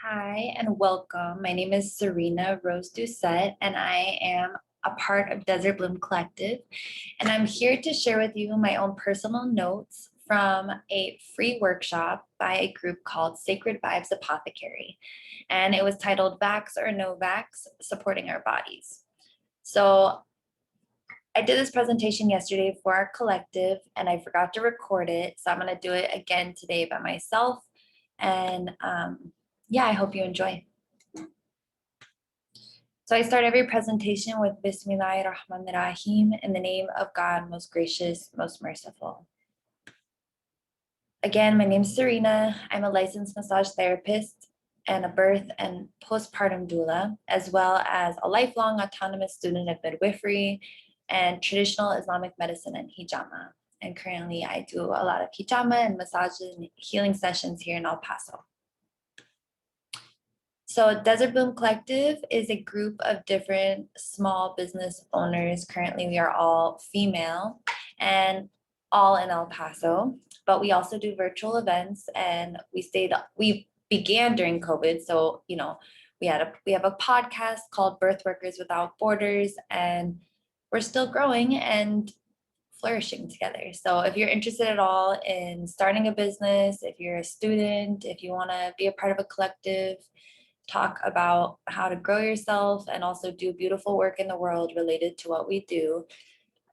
Hi and welcome. My name is Serena Rose Doucette, and I am a part of Desert Bloom Collective. And I'm here to share with you my own personal notes from a free workshop by a group called Sacred Vibes Apothecary. And it was titled Vax or No Vax, Supporting Our Bodies. So I did this presentation yesterday for our collective and I forgot to record it. So I'm going to do it again today by myself. And yeah, I hope you enjoy. So I start every presentation with Bismillahir Rahmanir Rahim, in the name of God, most gracious, most merciful. Again, my name is Serena. I'm a licensed massage therapist and a birth and postpartum doula, as well as a lifelong autonomous student of midwifery and traditional Islamic medicine and hijama. And currently I do a lot of hijama and massages and healing sessions here in El Paso. So Desert Bloom Collective is a group of different small business owners. Currently, we are all female and all in El Paso, but we also do virtual events and we began during COVID. So, we have a podcast called Birth Workers Without Borders, and we're still growing and flourishing together. So if you're interested at all in starting a business, if you're a student, if you want to be a part of a collective, talk about how to grow yourself and also do beautiful work in the world related to what we do,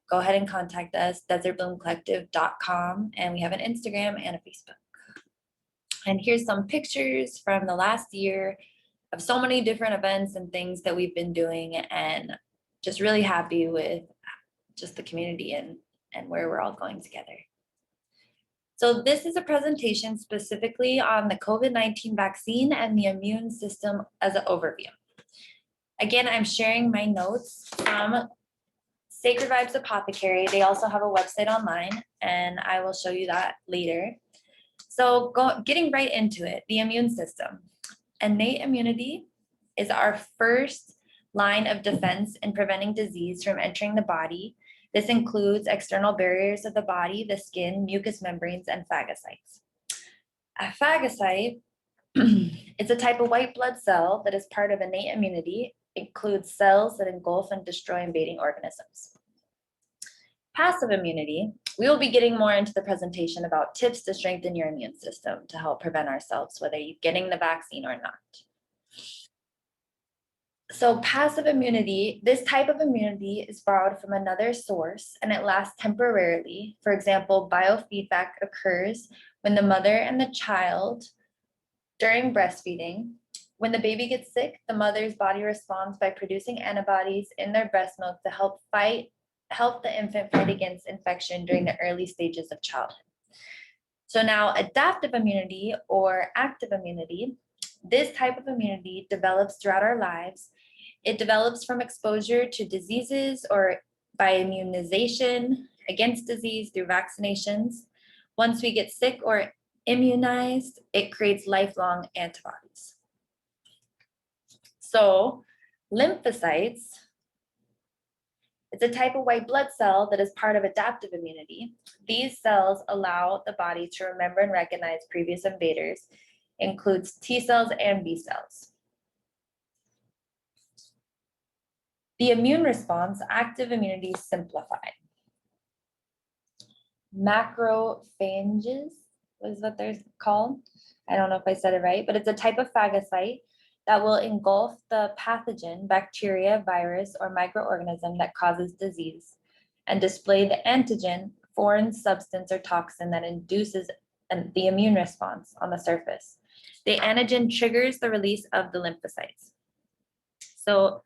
go ahead and contact us, desertbloomcollective.com, and we have an Instagram and a Facebook. And here's some pictures from the last year of so many different events and things that we've been doing, and just really happy with just the community and where we're all going together. So this is a presentation specifically on the COVID-19 vaccine and the immune system as an overview. Again, I'm sharing my notes from Sacred Vibes Apothecary. They also have a website online, and I will show you that later. So getting right into it, the immune system. Innate immunity is our first line of defense in preventing disease from entering the body. This includes external barriers of the body, the skin, mucous membranes, and phagocytes. A phagocyte is a type of white blood cell that is part of innate immunity. It includes cells that engulf and destroy invading organisms. Passive immunity, we will be getting more into the presentation about tips to strengthen your immune system to help prevent ourselves, whether you're getting the vaccine or not. So passive immunity, this type of immunity is borrowed from another source and it lasts temporarily. For example, biofeedback occurs when the mother and the child during breastfeeding. When the baby gets sick, the mother's body responds by producing antibodies in their breast milk to help the infant fight against infection during the early stages of childhood. So now adaptive immunity or active immunity, this type of immunity develops throughout our lives. It develops from exposure to diseases or by immunization against disease through vaccinations. Once we get sick or immunized, it creates lifelong antibodies. So lymphocytes, it's a type of white blood cell that is part of adaptive immunity. These cells allow the body to remember and recognize previous invaders, includes T cells and B cells. The immune response, active immunity simplified. Macrophages is what they're called. I don't know if I said it right, but it's a type of phagocyte that will engulf the pathogen, bacteria, virus, or microorganism that causes disease and display the antigen, foreign substance or toxin that induces the immune response on the surface. The antigen triggers the release of the lymphocytes. So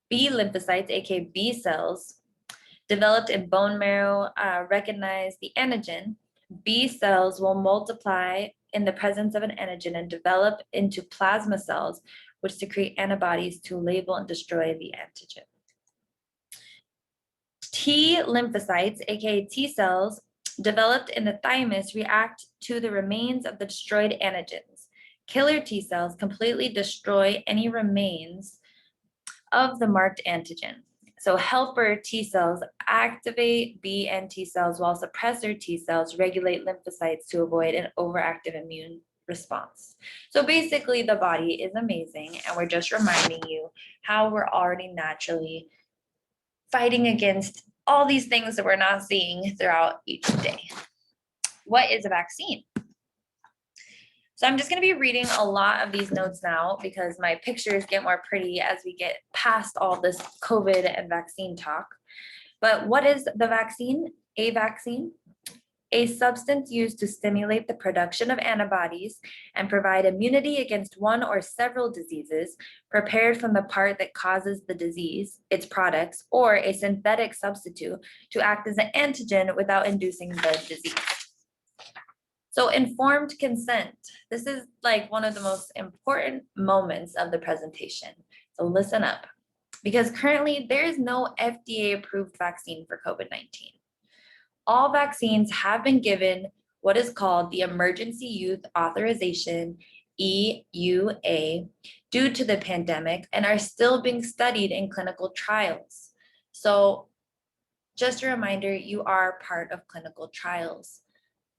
B lymphocytes, aka B cells, developed in bone marrow, recognize the antigen. B cells will multiply in the presence of an antigen and develop into plasma cells, which secrete antibodies to label and destroy the antigen. T lymphocytes, aka T cells, developed in the thymus, react to the remains of the destroyed antigens. Killer T cells completely destroy any remains of the marked antigen. So helper T cells activate B and T cells, while suppressor T cells regulate lymphocytes to avoid an overactive immune response. So basically, the body is amazing, and we're just reminding you how we're already naturally fighting against all these things that we're not seeing throughout each day. What is a vaccine? So I'm just going to be reading a lot of these notes now because my pictures get more pretty as we get past all this COVID and vaccine talk. But what is the vaccine? A vaccine? A substance used to stimulate the production of antibodies and provide immunity against one or several diseases, prepared from the part that causes the disease, its products, or a synthetic substitute to act as an antigen without inducing the disease. So informed consent. This is like one of the most important moments of the presentation. So listen up, because currently there is no FDA approved vaccine for COVID-19. All vaccines have been given what is called the Emergency Use Authorization, EUA, due to the pandemic and are still being studied in clinical trials. So just a reminder, you are part of clinical trials.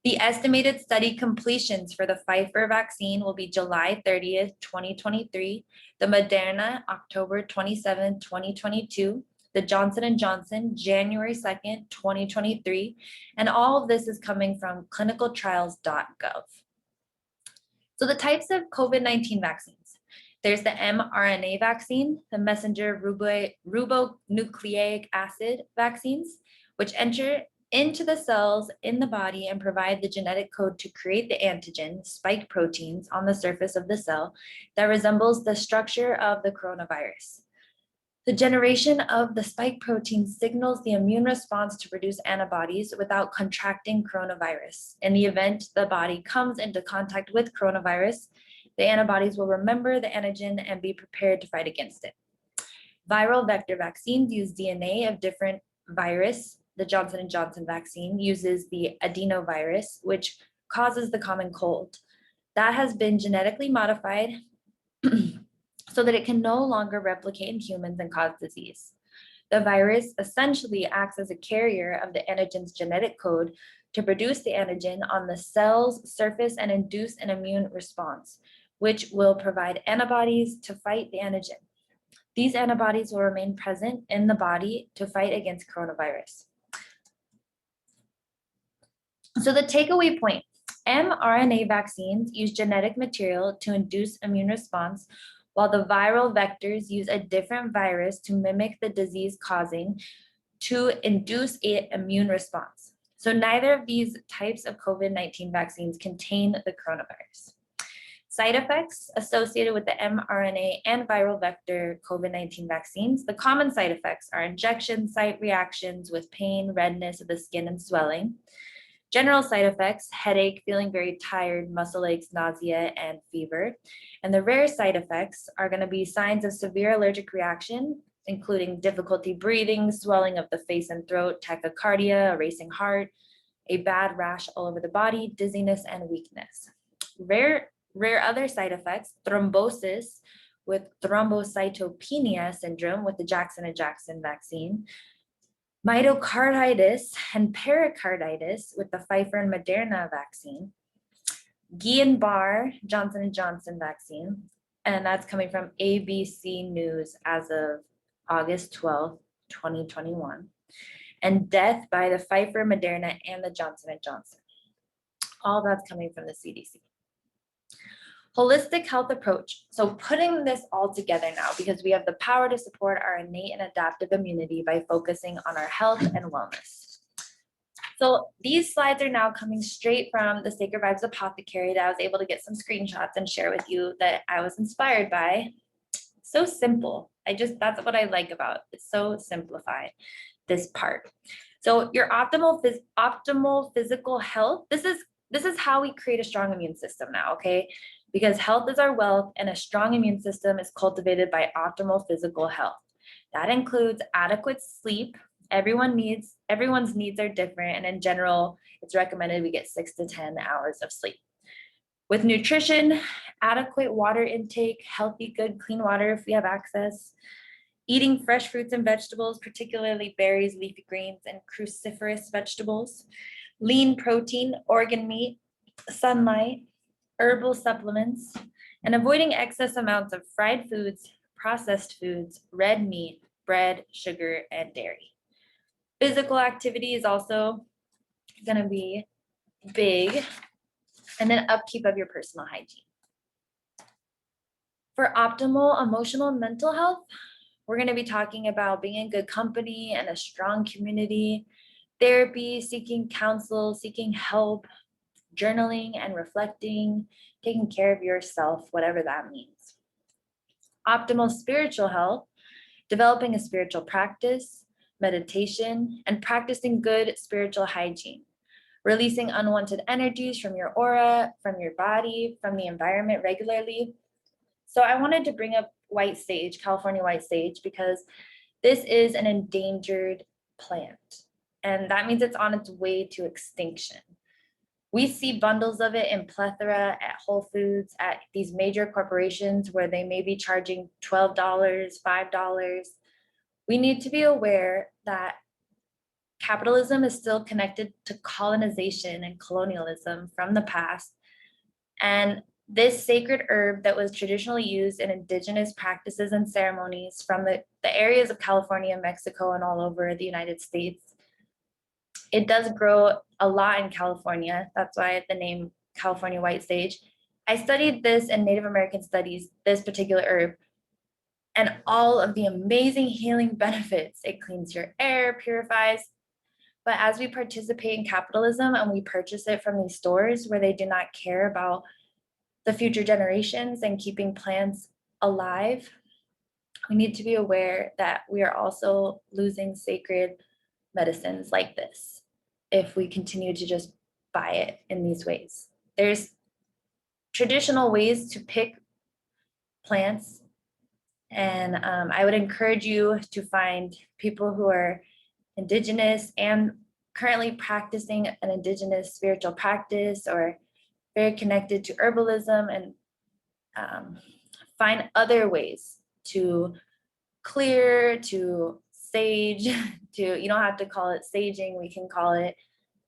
The estimated study completions for the Pfizer vaccine will be July 30th, 2023, the Moderna, October 27th, 2022, the Johnson & Johnson, January 2nd, 2023, and all of this is coming from clinicaltrials.gov. So the types of COVID-19 vaccines. There's the mRNA vaccine, the messenger ribonucleic acid vaccines, which enter into the cells in the body and provide the genetic code to create the antigen, spike proteins on the surface of the cell that resembles the structure of the coronavirus. The generation of the spike protein signals the immune response to produce antibodies without contracting coronavirus. In the event the body comes into contact with coronavirus, the antibodies will remember the antigen and be prepared to fight against it. Viral vector vaccines use DNA of different virus. The Johnson & Johnson vaccine uses the adenovirus, which causes the common cold. That has been genetically modified so that it can no longer replicate in humans and cause disease. The virus essentially acts as a carrier of the antigen's genetic code to produce the antigen on the cell's surface and induce an immune response, which will provide antibodies to fight the antigen. These antibodies will remain present in the body to fight against coronavirus. So the takeaway point, mRNA vaccines use genetic material to induce immune response, while the viral vectors use a different virus to mimic the disease causing to induce an immune response. So neither of these types of COVID-19 vaccines contain the coronavirus. Side effects associated with the mRNA and viral vector COVID-19 vaccines. The common side effects are injection site reactions with pain, redness of the skin, and swelling. General side effects, headache, feeling very tired, muscle aches, nausea, and fever. And the rare side effects are going to be signs of severe allergic reaction, including difficulty breathing, swelling of the face and throat, tachycardia, a racing heart, a bad rash all over the body, dizziness, and weakness. Rare other side effects, thrombosis with thrombocytopenia syndrome with the Johnson & Johnson vaccine, myocarditis and pericarditis with the Pfizer and Moderna vaccine, Guillain-Barré Johnson & Johnson vaccine, and that's coming from ABC News as of August 12, 2021, and death by the Pfizer, Moderna, and the Johnson & Johnson. All that's coming from the CDC. Holistic health approach. So putting this all together now, because we have the power to support our innate and adaptive immunity by focusing on our health and wellness. So these slides are now coming straight from the Sacred Vibes Apothecary that I was able to get some screenshots and share with you that I was inspired by. So simple. That's what I like about it. It's so simplified, this part. So your optimal physical health, this is how we create a strong immune system now, okay? Because health is our wealth and a strong immune system is cultivated by optimal physical health. That includes adequate sleep. Everyone's needs are different, and in general, it's recommended we get 6 to 10 hours of sleep. With nutrition, adequate water intake, healthy, good, clean water if we have access, eating fresh fruits and vegetables, particularly berries, leafy greens, and cruciferous vegetables, lean protein, organ meat, sunlight, herbal supplements, and avoiding excess amounts of fried foods, processed foods, red meat, bread, sugar, and dairy. Physical activity is also going to be big, and then upkeep of your personal hygiene. For optimal emotional and mental health, we're going to be talking about being in good company and a strong community, therapy, seeking counsel, seeking help, journaling and reflecting, taking care of yourself, whatever that means. Optimal spiritual health, developing a spiritual practice, meditation, and practicing good spiritual hygiene, releasing unwanted energies from your aura, from your body, from the environment regularly. So I wanted to bring up white sage, California white sage, because this is an endangered plant, and that means it's on its way to extinction. We see bundles of it in plethora at Whole Foods, at these major corporations where they may be charging $12, $5. We need to be aware that capitalism is still connected to colonization and colonialism from the past. And this sacred herb that was traditionally used in indigenous practices and ceremonies from the areas of California, Mexico, and all over the United States, it does grow a lot in California. That's why the name California white sage. I studied this in Native American studies, this particular herb, and all of the amazing healing benefits. It cleans your air, purifies. But as we participate in capitalism and we purchase it from these stores where they do not care about the future generations and keeping plants alive, we need to be aware that we are also losing sacred medicines like this if we continue to just buy it in these ways. There's traditional ways to pick plants, and I would encourage you to find people who are indigenous and currently practicing an indigenous spiritual practice or very connected to herbalism, and find other ways to clear, to sage, to, you don't have to call it saging, we can call it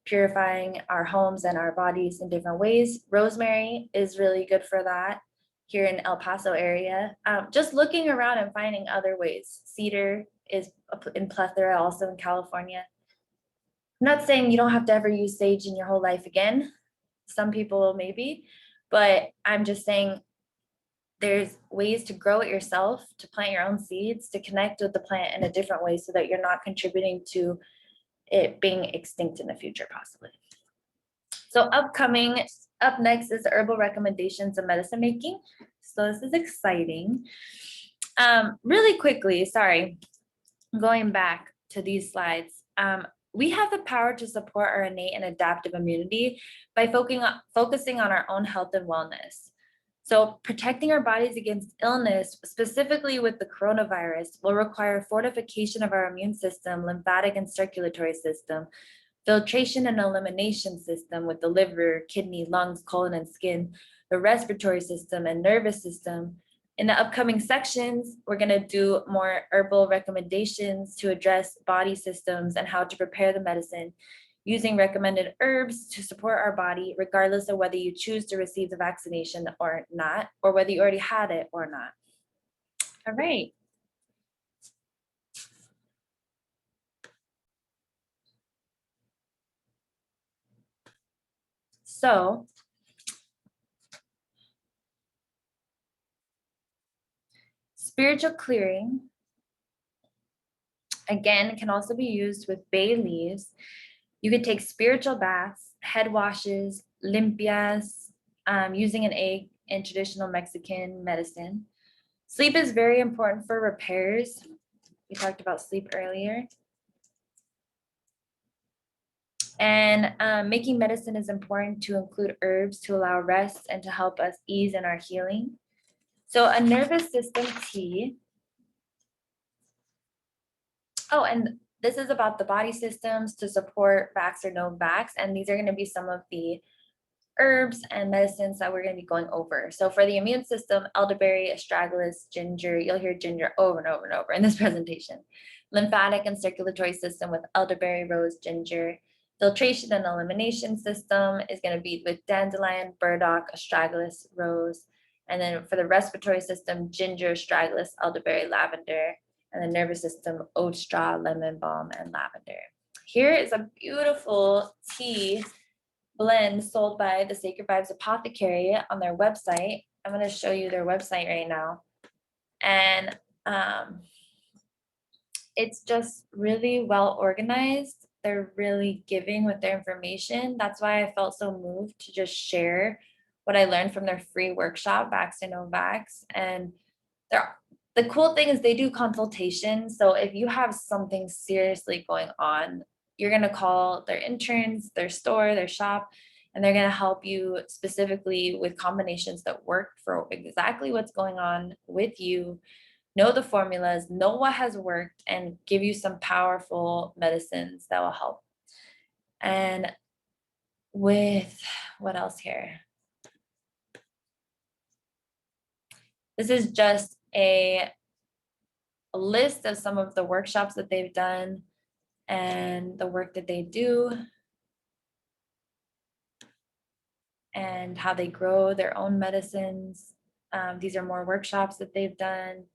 purifying our homes and our bodies in different ways. Rosemary is really good for that here in El Paso area. Just looking around and finding other ways. Cedar is in plethora also in California. I'm not saying you don't have to ever use sage in your whole life again. Some people maybe, but I'm just saying there's ways to grow it yourself, to plant your own seeds, to connect with the plant in a different way so that you're not contributing to it being extinct in the future, possibly. So up next is herbal recommendations of medicine making. So this is exciting. Really quickly, sorry, going back to these slides. We have the power to support our innate and adaptive immunity by focusing on our own health and wellness. So protecting our bodies against illness, specifically with the coronavirus, will require fortification of our immune system, lymphatic and circulatory system, filtration and elimination system with the liver, kidney, lungs, colon, and skin, the respiratory system and nervous system. In the upcoming sections, we're going to do more herbal recommendations to address body systems and how to prepare the medicine using recommended herbs to support our body, regardless of whether you choose to receive the vaccination or not, or whether you already had it or not. All right. So spiritual clearing, again, can also be used with bay leaves. You could take spiritual baths, head washes, limpias, using an egg in traditional Mexican medicine. Sleep is very important for repairs. We talked about sleep earlier. And making medicine is important to include herbs to allow rest and to help us ease in our healing. So a nervous system tea. Oh, and this is about the body systems to support vax or no vax. And these are going to be some of the herbs and medicines that we're going to be going over. So for the immune system, elderberry, astragalus, ginger, you'll hear ginger over and over and over in this presentation. Lymphatic and circulatory system with elderberry, rose, ginger. Filtration and elimination system is going to be with dandelion, burdock, astragalus, rose. And then for the respiratory system, ginger, astragalus, elderberry, lavender. And the nervous system, oat straw, lemon balm, and lavender. Here is a beautiful tea blend sold by the Sacred Vibes Apothecary on their website. I'm going to show you their website right now. And it's just really well organized. They're really giving with their information. That's why I felt so moved to just share what I learned from their free workshop, Vaccinated, No Vax. And the cool thing is they do consultations. So if you have something seriously going on, you're going to call their interns, their store, their shop, and they're going to help you specifically with combinations that work for exactly what's going on with you. Know the formulas, know what has worked, and give you some powerful medicines that will help. And with what else here? This is just a list of some of the workshops that they've done and the work that they do and how they grow their own medicines. These are more workshops that they've done.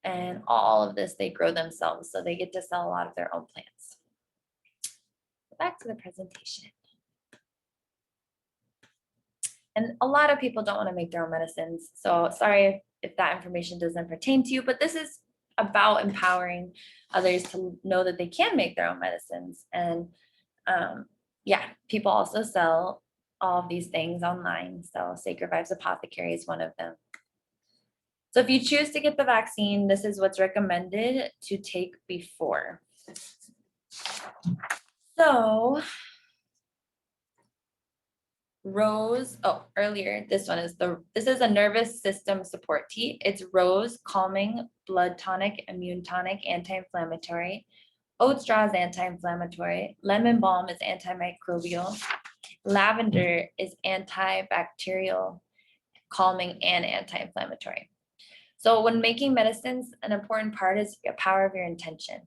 And all of this, they grow themselves. So they get to sell a lot of their own plants. Back to the presentation. And a lot of people don't want to make their own medicines. So sorry if that information doesn't pertain to you, but this is about empowering others to know that they can make their own medicines. And yeah, people also sell all of these things online. So Sacred Vibes Apothecary is one of them. So if you choose to get the vaccine, this is what's recommended to take before. So rose, earlier, this is a nervous system support tea. It's rose, calming, blood tonic, immune tonic, anti-inflammatory. Oat straw is anti-inflammatory. Lemon balm is antimicrobial. Lavender is antibacterial, calming, and anti-inflammatory. So when making medicines, an important part is the power of your intention.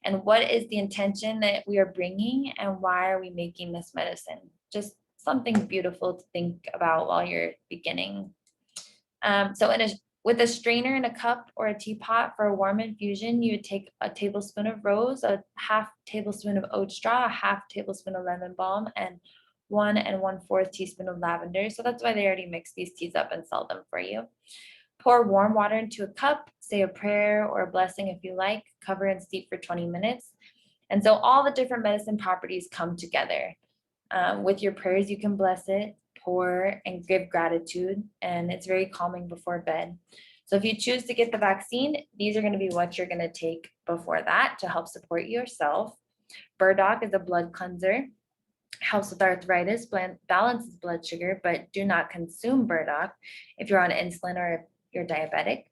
And what is the intention that we are bringing and why are we making this medicine? Just something beautiful to think about while you're beginning. With a strainer and a cup or a teapot for a warm infusion, you would take a tablespoon of rose, a half tablespoon of oat straw, a half tablespoon of lemon balm, and 1 1/4 teaspoon of lavender. So that's why they already mix these teas up and sell them for you. Pour warm water into a cup, say a prayer or a blessing if you like, cover and steep for 20 minutes. And so all the different medicine properties come together. With your prayers, you can bless it, pour, and give gratitude. And it's very calming before bed. So if you choose to get the vaccine, these are going to be what you're going to take before that to help support yourself. Burdock is a blood cleanser. Helps with arthritis, balances blood sugar, but do not consume burdock if you're on insulin or if you're diabetic.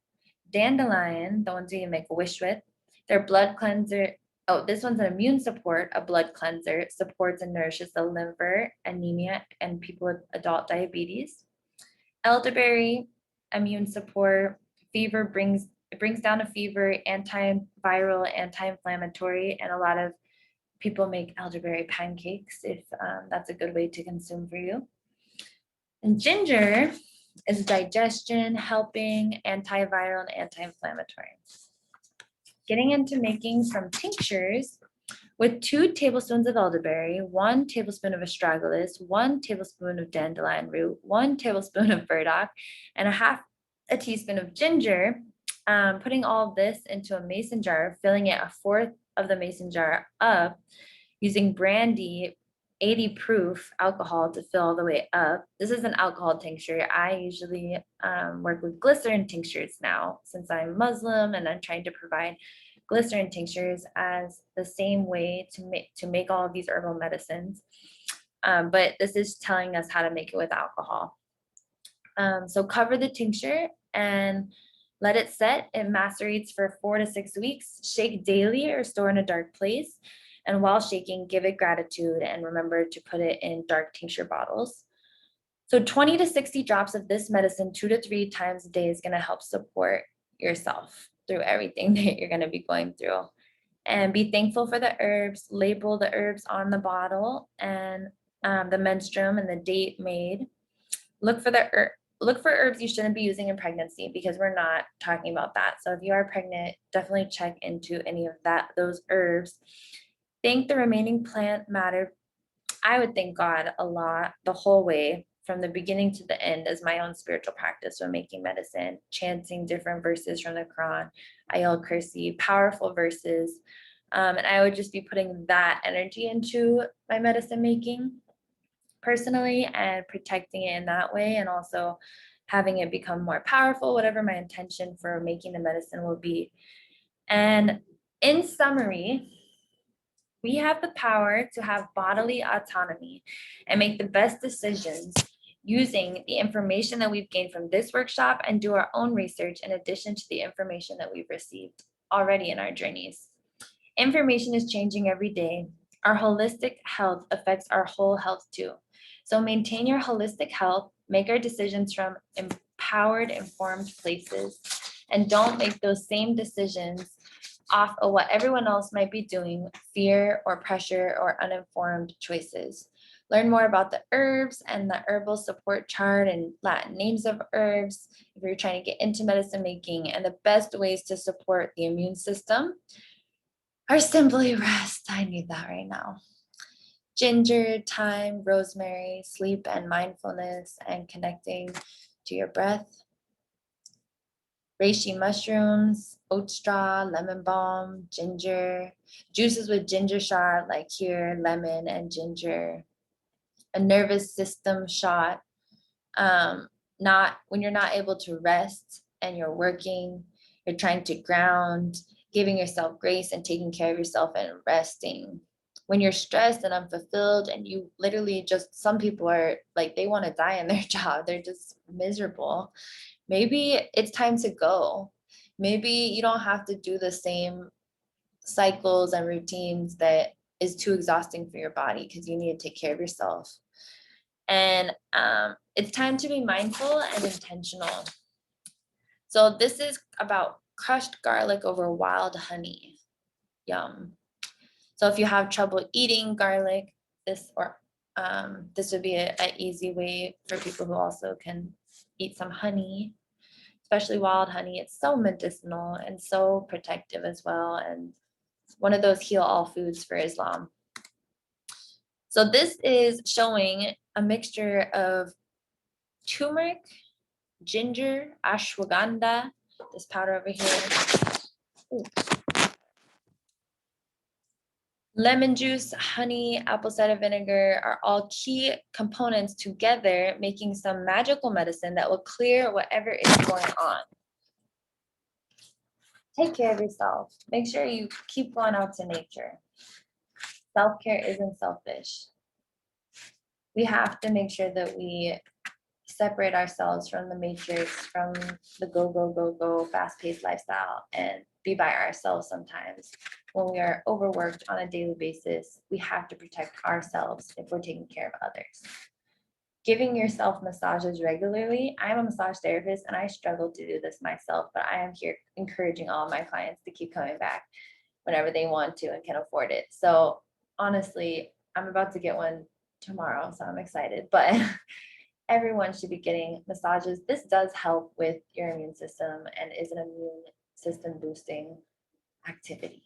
Dandelion, the ones you make a wish with, they're blood cleanser. Oh, this one's an immune support, a blood cleanser, supports and nourishes the liver, anemia, and people with adult diabetes. Elderberry, immune support, brings down a fever, antiviral, anti-inflammatory, and a lot of people make elderberry pancakes if that's a good way to consume for you. And ginger is digestion, helping, antiviral, and anti-inflammatory. Getting into making some tinctures with 2 tablespoons of elderberry, 1 tablespoon of astragalus, 1 tablespoon of dandelion root, 1 tablespoon of burdock, and a teaspoon of ginger. Putting all of this into a mason jar, filling it 1/4 of the mason jar up, using brandy 80 proof alcohol to fill all the way up. This is an alcohol tincture. I usually work with glycerin tinctures now since I'm Muslim and I'm trying to provide glycerin tinctures as the same way to make all of these herbal medicines. But this is telling us how to make it with alcohol. So cover the tincture and let it set. It macerates for 4 to 6 weeks. Shake daily or store in a dark place. And while shaking, give it gratitude and remember to put it in dark tincture bottles. So 20 to 60 drops of this medicine 2 to 3 times a day is going to help support yourself through everything that you're going to be going through. And be thankful for the herbs, label the herbs on the bottle and the menstruum and the date made. Look for look for herbs you shouldn't be using in pregnancy, because we're not talking about that. So if you are pregnant, definitely check into any of those herbs. Thank the remaining plant matter. I would thank God a lot the whole way from the beginning to the end as my own spiritual practice when making medicine, chanting different verses from the Quran, Ayal Kursi, powerful verses. And I would just be putting that energy into my medicine making personally and protecting it in that way, and also having it become more powerful, whatever my intention for making the medicine will be. And in summary, we have the power to have bodily autonomy and make the best decisions using the information that we've gained from this workshop, and do our own research in addition to the information that we've received already in our journeys. Information is changing every day. Our holistic health affects our whole health too. So maintain your holistic health, make our decisions from empowered, informed places, and don't make those same decisions off of what everyone else might be doing, fear or pressure or uninformed choices. Learn more about the herbs and the herbal support chart and Latin names of herbs if you're trying to get into medicine making, and the best ways to support the immune system are simply rest. I need that right now. Ginger, thyme, rosemary, sleep and mindfulness, and connecting to your breath. Reishi mushrooms, oat straw, lemon balm, ginger, juices with ginger shot, like here, lemon and ginger. A nervous system shot. Not when you're not able to rest and you're working, you're trying to ground, giving yourself grace and taking care of yourself and resting. When you're stressed and unfulfilled and you literally just, some people are like, they want to die in their job, they're just miserable. Maybe it's time to go. Maybe you don't have to do the same cycles and routines that is too exhausting for your body, because you need to take care of yourself. And it's time to be mindful and intentional. So this is about crushed garlic over wild honey. Yum. So if you have trouble eating garlic, this would be an easy way for people who also can eat some honey, especially wild honey. It's so medicinal and so protective as well, and one of those heal all foods for Islam. So this is showing a mixture of turmeric, ginger, ashwagandha, this powder over here, ooh, lemon juice, honey, apple cider vinegar are all key components together, making some magical medicine that will clear whatever is going on. Take care of yourself. Make sure you keep going out to nature. Self-care isn't selfish. We have to make sure that we separate ourselves from the matrix, from the go, fast-paced lifestyle, and be by ourselves sometimes. When we are overworked on a daily basis, we have to protect ourselves if we're taking care of others. Giving yourself massages regularly. I'm a massage therapist and I struggle to do this myself, but I am here encouraging all my clients to keep coming back whenever they want to and can afford it. So honestly, I'm about to get one tomorrow, so I'm excited, but everyone should be getting massages. This does help with your immune system and is an immune system boosting activity.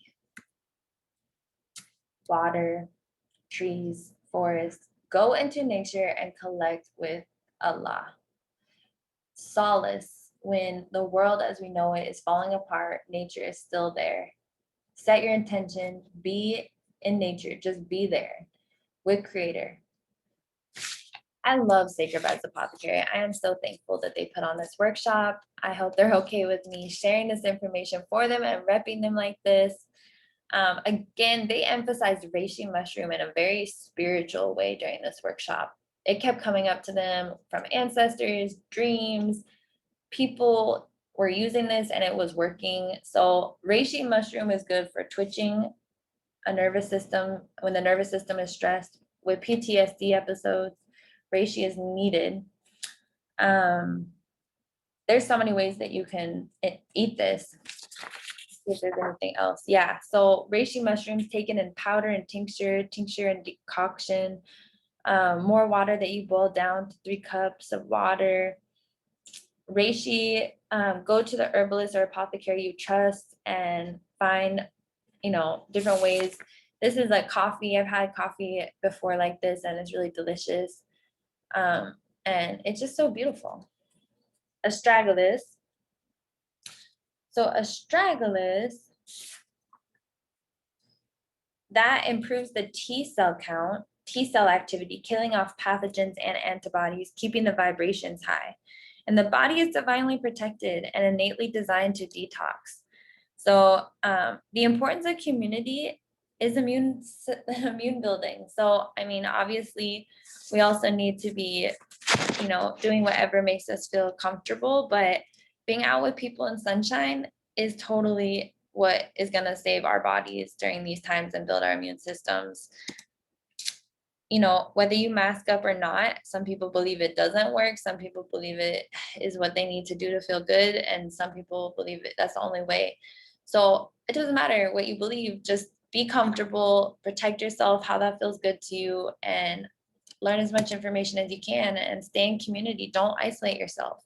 Water, trees, forests, go into nature and collect with Allah. Solace when the world as we know it is falling apart, nature is still there. Set your intention, be in nature, just be there with Creator. I love Sacred Vibes Apothecary. I am so thankful that they put on this workshop. I hope they're okay with me sharing this information for them and repping them like this. Again, they emphasized reishi mushroom in a very spiritual way during this workshop. It kept coming up to them from ancestors, dreams. People were using this and it was working. So reishi mushroom is good for twitching a nervous system when the nervous system is stressed. With PTSD episodes, reishi is needed There's so many ways that you can eat this. See if there's anything else. Yeah, so reishi mushrooms taken in powder and tincture and decoction. More water that you boil down to 3 cups of water. Reishi, go to the herbalist or apothecary you trust and find, different ways. This is like coffee. I've had coffee before like this, and it's really delicious. And it's just so beautiful. Astragalus. So astragalus, that improves the T cell count, T cell activity, killing off pathogens and antibodies, keeping the vibrations high. And the body is divinely protected and innately designed to detox. So the importance of community is immune building. So, I mean, obviously, we also need to be, doing whatever makes us feel comfortable, but being out with people in sunshine is totally what is going to save our bodies during these times and build our immune systems. Whether you mask up or not, some people believe it doesn't work. Some people believe it is what they need to do to feel good. And some people believe that's the only way. So it doesn't matter what you believe, just be comfortable, protect yourself, how that feels good to you, and learn as much information as you can and stay in community. Don't isolate yourself.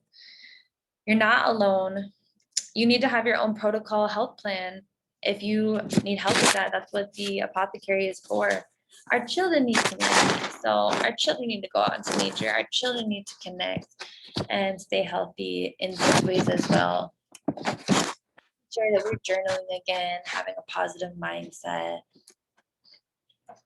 You're not alone. You need to have your own protocol health plan. If you need help with that, that's what the apothecary is for. Our children need community. So our children need to go out into nature. Our children need to connect and stay healthy in these ways as well. Sure that we're journaling again, having a positive mindset.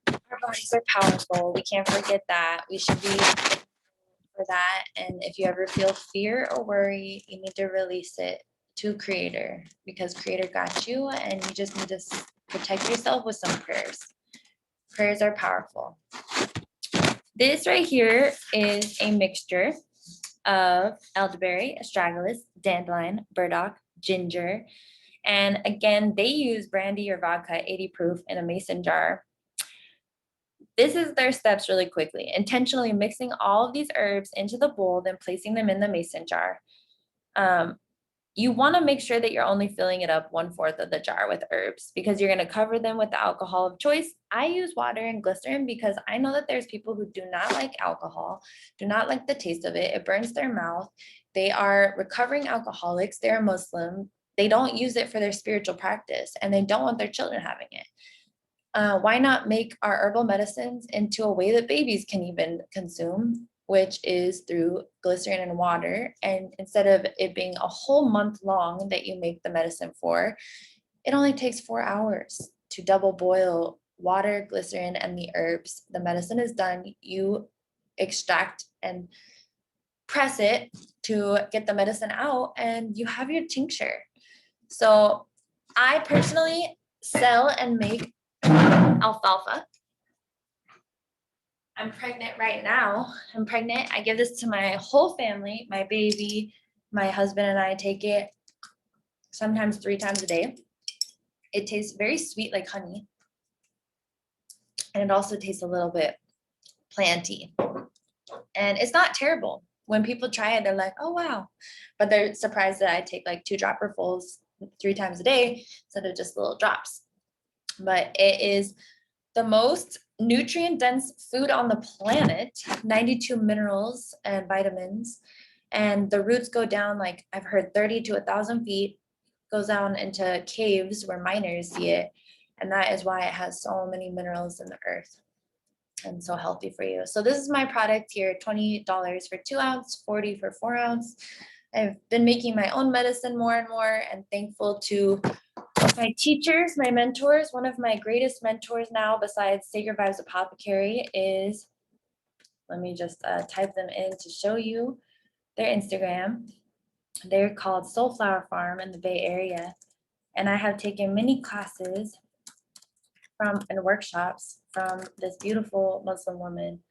Our bodies are powerful. We can't forget that. We should be for that. And if you ever feel fear or worry, you need to release it to Creator, because Creator got you, and you just need to protect yourself with some prayers. Prayers are powerful. This right here is a mixture of elderberry, astragalus, dandelion, burdock, ginger. And again, they use brandy or vodka, 80 proof, in a mason jar. This is their steps really quickly. Intentionally mixing all of these herbs into the bowl, then placing them in the mason jar. You want to make sure that you're only filling it up 1/4 of the jar with herbs, because you're going to cover them with the alcohol of choice. I use water and glycerin because I know that there's people who do not like alcohol, do not like the taste of it. It burns their mouth. They are recovering alcoholics. They're Muslim. They don't use it for their spiritual practice, and they don't want their children having it. Why not make our herbal medicines into a way that babies can even consume, which is through glycerin and water? And instead of it being a whole month long that you make the medicine for, it only takes 4 hours to double boil water, glycerin, and the herbs. The medicine is done. You extract and press it to get the medicine out, and you have your tincture. So I personally sell and make alfalfa. I'm pregnant right now. I'm pregnant. I give this to my whole family, my baby, my husband, and I take it sometimes 3 times a day. It tastes very sweet, like honey. And it also tastes a little bit planty. And it's not terrible. When people try it, they're like, oh, wow. But they're surprised that I take like 2 dropperfuls 3 times a day instead of just little drops. But it is the most nutrient dense food on the planet, 92 minerals and vitamins. And the roots go down, like I've heard, 30 to 1,000 feet, goes down into caves where miners see it. And that is why it has so many minerals in the earth and so healthy for you. So this is my product here, $20 for 2 ounce, 40 for 4 ounce. I've been making my own medicine more and more, and thankful to my teachers, my mentors. One of my greatest mentors now, besides Sacred Vibes Apothecary, is, let me just type them in to show you their Instagram. They're called Soulflower Farm in the Bay Area. And I have taken many classes and workshops from this beautiful Muslim woman.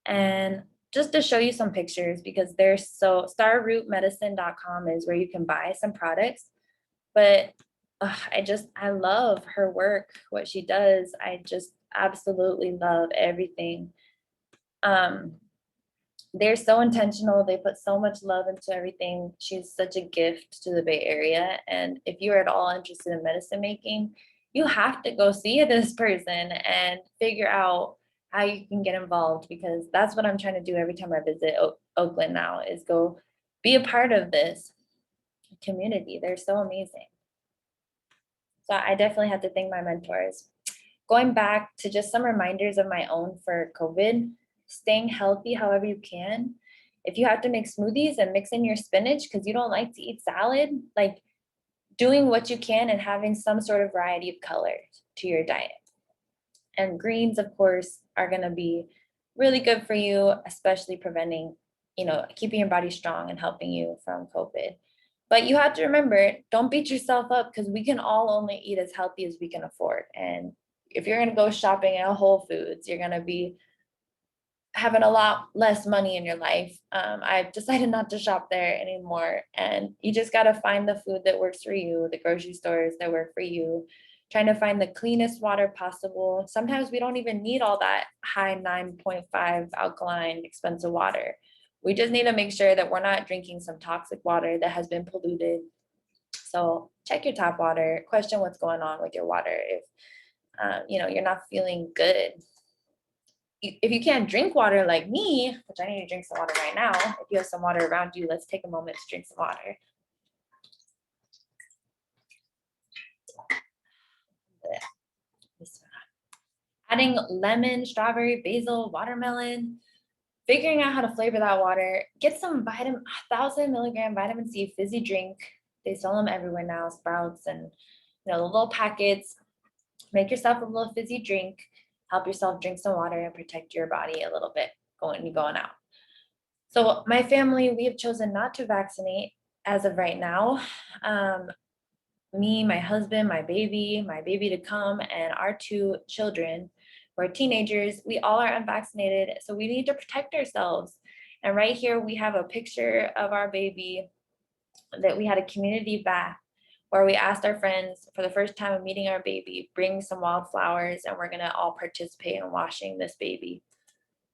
And just to show you some pictures, because they're so, starrootmedicine.com is where you can buy some products. But I love her work, what she does. I just absolutely love everything. they're so intentional. They put so much love into everything. She's such a gift to the Bay Area. And if you're at all interested in medicine making, you have to go see this person and figure out how you can get involved, because that's what I'm trying to do every time I visit Oakland now, is go be a part of this community. They're so amazing. So I definitely have to thank my mentors. Going back to just some reminders of my own for COVID, staying healthy however you can. If you have to make smoothies and mix in your spinach because you don't like to eat salad, like doing what you can and having some sort of variety of colors to your diet. And greens, of course, are going to be really good for you, especially preventing, keeping your body strong and helping you from COVID. But you have to remember, don't beat yourself up, because we can all only eat as healthy as we can afford. And if you're going to go shopping at Whole Foods, you're going to be having a lot less money in your life. I've decided not to shop there anymore. And you just got to find the food that works for you, the grocery stores that work for you, trying to find the cleanest water possible. Sometimes we don't even need all that high 9.5 alkaline, expensive water. We just need to make sure that we're not drinking some toxic water that has been polluted. So check your tap water, question what's going on with your water. If you're not feeling good, if you can't drink water like me, which I need to drink some water right now, if you have some water around you, let's take a moment to drink some water. Adding lemon, strawberry, basil, watermelon, figuring out how to flavor that water. Get some 1,000 milligram vitamin C fizzy drink. They sell them everywhere now, Sprouts and the little packets. Make yourself a little fizzy drink. Help yourself drink some water and protect your body a little bit going out. So my family, we have chosen not to vaccinate as of right now. Me, my husband, my baby to come, and our 2 children who are teenagers, we all are unvaccinated. So we need to protect ourselves. And right here, we have a picture of our baby that we had a community bath where we asked our friends for the first time of meeting our baby, bring some wildflowers, and we're going to all participate in washing this baby.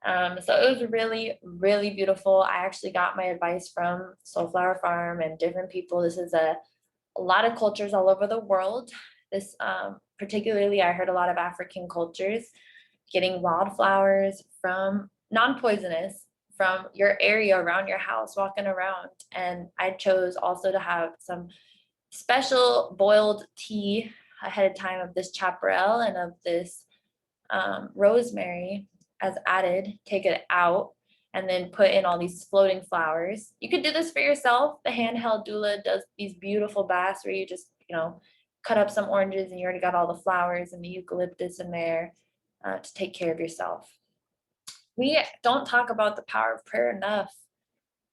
So it was really, really beautiful. I actually got my advice from Soulflower Farm and different people. This is a lot of cultures all over the world. This particularly, I heard a lot of African cultures getting wildflowers from non-poisonous from your area around your house, walking around. And I chose also to have some special boiled tea ahead of time of this chaparral and of this rosemary as added, take it out, and then put in all these floating flowers. You could do this for yourself. The handheld doula does these beautiful baths where you just, cut up some oranges and you already got all the flowers and the eucalyptus in there to take care of yourself. We don't talk about the power of prayer enough.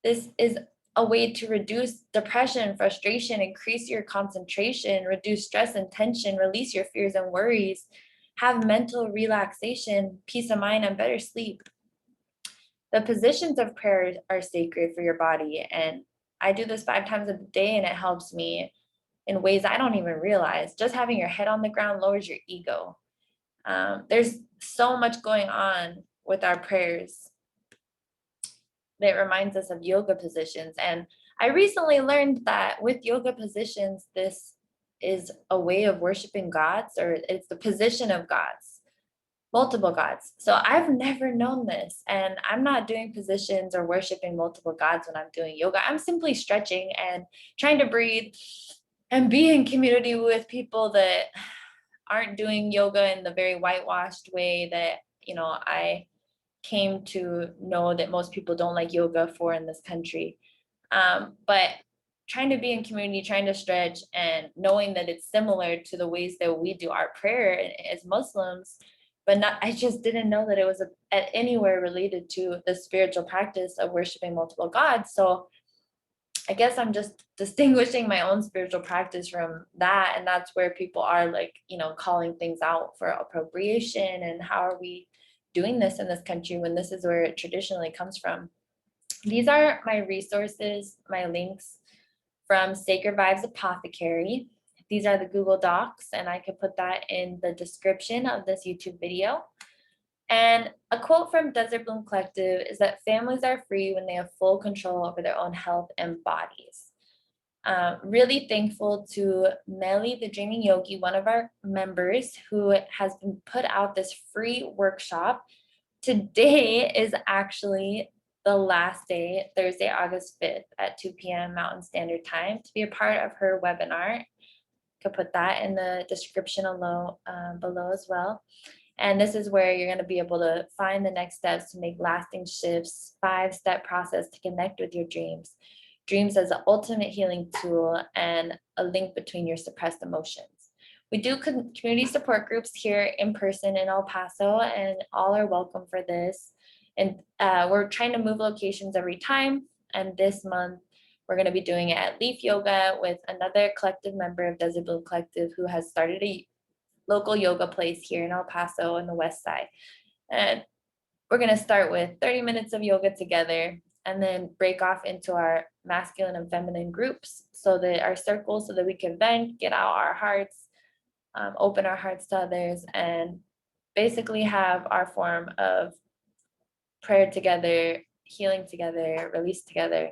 This is a way to reduce depression, frustration, increase your concentration, reduce stress and tension, release your fears and worries, have mental relaxation, peace of mind, and better sleep. The positions of prayer are sacred for your body. And I do this 5 times a day, and it helps me in ways I don't even realize. Just having your head on the ground lowers your ego. There's so much going on with our prayers that reminds us of yoga positions. And I recently learned that with yoga positions, this is a way of worshiping gods, or it's the position of gods, multiple gods. So I've never known this, and I'm not doing positions or worshiping multiple gods when I'm doing yoga. I'm simply stretching and trying to breathe and be in community with people that aren't doing yoga in the very whitewashed way that, I came to know that most people don't like yoga for in this country. But trying to be in community, trying to stretch, and knowing that it's similar to the ways that we do our prayer as Muslims, but I just didn't know that it was anywhere related to the spiritual practice of worshiping multiple gods. So I guess I'm just distinguishing my own spiritual practice from that. And that's where people are like, calling things out for appropriation. And how are we doing this in this country when this is where it traditionally comes from? These are my resources, my links from Sacred Vibes Apothecary. These are the Google Docs, and I could put that in the description of this YouTube video. And a quote from Desert Bloom Collective is that families are free when they have full control over their own health and bodies. Really thankful to Melly, the Dreaming Yogi, one of our members, who has been put out this free workshop. Today is actually the last day, Thursday, August 5th at 2 p.m. Mountain Standard Time, to be a part of her webinar. Could put that in the description below as well. And this is where you're going to be able to find the next steps to make lasting shifts, 5-step process to connect with your dreams. Dreams as the ultimate healing tool and a link between your suppressed emotions. We do community support groups here in person in El Paso, and all are welcome for this. And we're trying to move locations every time. And this month, we're going to be doing it at Leaf Yoga with another collective member of Desert Blue Collective who has started a local yoga place here in El Paso on the west side. And we're going to start with 30 minutes of yoga together and then break off into our masculine and feminine groups so that our circles, so that we can vent, get out our hearts, open our hearts to others, and basically have our form of prayer together, healing together, release together.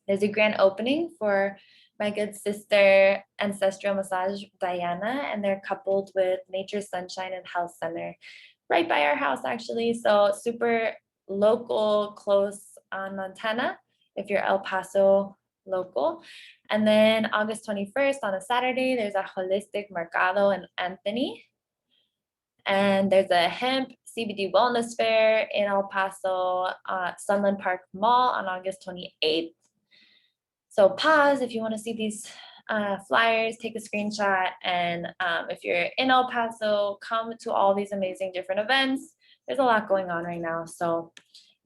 There's a grand opening for my good sister, Ancestral Massage Diana, and they're coupled with Nature Sunshine and Health Center right by our house, actually. So super local, close on Montana, if you're El Paso local. And then August 21st on a Saturday, there's a holistic mercado in Anthony. And there's a hemp CBD wellness fair in El Paso, Sunland Park Mall on August 28th. So pause if you want to see these flyers, take a screenshot. And if you're in El Paso, come to all these amazing different events. There's a lot going on right now. So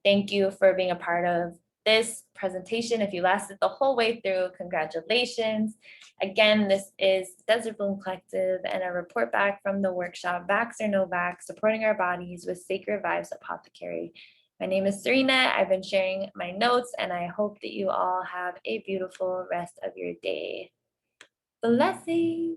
thank you for being a part of this presentation. If you lasted the whole way through, congratulations. Again, this is Desert Bloom Collective and a report back from the workshop, Vax or No Vax, supporting our bodies with Sacred Vibes Apothecary. My name is Serena. I've been sharing my notes, and I hope that you all have a beautiful rest of your day. Blessings.